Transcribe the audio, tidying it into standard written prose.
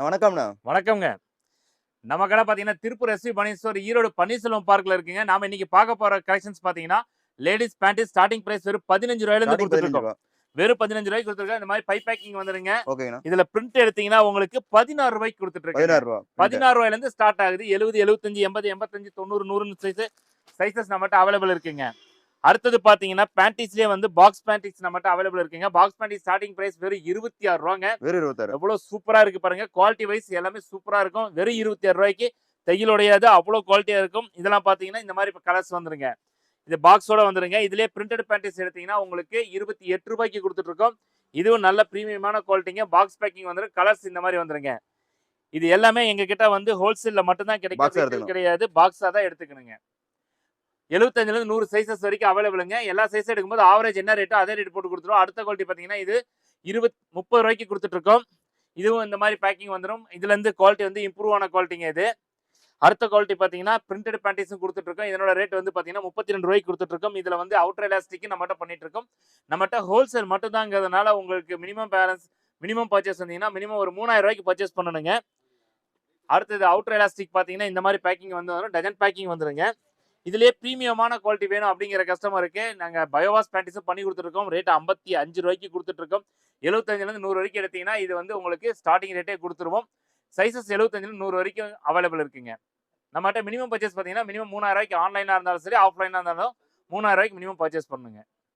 வணக்கம்ண்ணா. வணக்கம்ங்க. நம்ம கடை பார்த்தீங்கன்னா, திருப்பூர் எஸ்வி பனியன் ஸ்டோர் ஈரோடு பன்னீர்செல்வம் பார்க்ல இருக்குங்க. நாம இன்னைக்கு பார்க்க போற கலெக்ஷன்ஸ் பார்த்தீங்கன்னா, லேடீஸ் பேண்ட் ஸ்டார்ட்டிங் பிரைஸ் வெறும் ரூ. 15லேருந்து ஸ்டார்டிங் ரூ. குடுத்துட்டு இருக்கோம். 15. வெறும் ரூ. 15 குடுத்துருக்கோம். இந்த மாரி பை பேக்கிங் வந்துருங்க. ஓகேங்கண்ணா. இதுல பிரிண்ட் எடுத்தீங்கன்னா, உங்களுக்கு ரூ. 16 குடுத்துட்டு ரூ. இருக்கேங்க. 16 ரூ. பிரிண்ட். 16லேருந்து ஸ்டார்ட் ஆகுது. 70, 75, 80, 85, 90, 100 சைஸஸ் நம்மட்ட அவைலபிள் இருக்குங்க. அடுத்தது பார்த்தீங்கன்னா, பேண்டீஸ்லயே வந்து பாக்ஸ் பேண்டீஸ் நம்மட்ட அவைலபிள் இருக்குங்க. பாக்ஸ் பேண்டீஸ் ஸ்டார்ட்டிங் பிரைஸ் வெறும் ரூ. 26ங்க. வெறும் 26. எவ்வளவு சூப்பரா இருக்கு பாருங்க. குவாலிட்டி வைஸ் எல்லாமே சூப்பரா இருக்கும். வெறும் ரூ. 26க்கு தையல் உடையாது. அவ்வளோ குவாலிட்டியா இருக்கும். இதெல்லாம் பார்த்தீங்கன்னா, இந்த மாதிரி கலர்ஸ் வந்துருங்க. இது பாக்ஸோட வந்துருங்க. இதுலயே பிரிண்டட் பேண்டீஸ் எடுத்தீங்கன்னா, உங்களுக்கு ரூ. 28க்கு குடுத்துட்டு இருக்கோம். இதுவும் நல்ல பிரீமியமான குவாலிட்டிங்க. பாக்ஸ் பேக்கிங் வந்துரும். கலர்ஸ் இந்த மாதிரி வந்துருங்க. இது எல்லாமே எங்க கிட்ட வந்து ஹோல்சேல்ல மட்டும் தான் கிடைக்கும். பாக்ஸா ரீட்டைல் எடுத்துக்கணும். கிடையாது. பாக்ஸா தான் எடுத்துக்கணுங்க. 75லேருந்து 100 சைஸஸ் வரைக்கும் அவைலபிளுங்க. எல்லா சைஸும் எடுக்கும்போது ஆவரேஜ் என்ன ரேட்டோ அதே ரேட் போட்டு குடுத்துருவோம். அடுத்த குவாலிட்டி பார்த்தீங்கன்னா, இது 30 குடுத்துட்டு இருக்கோம். இதுவும் இந்த மாதிரி பேக்கிங் வந்துரும். இதுல இருந்து குவாலிட்டி வந்து இம்ப்ரூவ் ஆன குவாலிட்டிங்க இது. அடுத்த குவாலிட்டி பார்த்தீங்கன்னா, பிரிண்டட் பேண்டீஸும் குடுத்துட்டு இருக்கோம். இதனோட ரேட் வந்து பார்த்தீங்கன்னா, ரூ. 32 குடுத்துட்டு இருக்கோம். இதுல வந்து அவுட்டர் எலாஸ்டிக் நம்மட்ட பண்ணிட்டு இருக்கோம். நம்மட்ட ஹோல்சேல் மட்டும் தாங்கிறதுனால உங்களுக்கு மினிமம் பர்ச்சேஸ் வந்தீங்கன்னா, மினிமம் ஒரு ரூ. 3000 பர்ச்சேஸ் பண்ணணுங்க. அடுத்தது அவுட்டர் எலாஸ்டிக் பார்த்தீங்கன்னா, இந்த மாதிரி பேக்கிங் வந்து வரும். டஜன் பேக்கிங் வந்துருங்க. இதுலயே பிரீமியமான குவாலிட்டி வேணும் அப்படிங்கிற கஸ்டமருக்கு நாங்க பயோவாஸ் பேண்டீஸும் பண்ணி கொடுத்துருக்கோம். ரேட் ரூ. 55 கொடுத்துட்டு இருக்கோம். 75லேருந்து 100 வரைக்கும் எடுத்தீங்கன்னா, இது வந்து உங்களுக்கு ஸ்டார்டிங் ரேட்டே கொடுத்துருவோம். சைஸஸ் 75லேருந்து 100 வரைக்கும் அவைலபிள் இருக்குங்க. நம்மகிட்ட மினிமம் பர்ச்சேஸ் பார்த்தீங்கன்னா, மினிமம் ரூ. 3000 ஆன்லைனா இருந்தாலும் சரி, ஆஃப்லைனா இருந்தாலும் ரூ. 3000 மினிமம் பர்ச்சேஸ் பண்ணுங்க.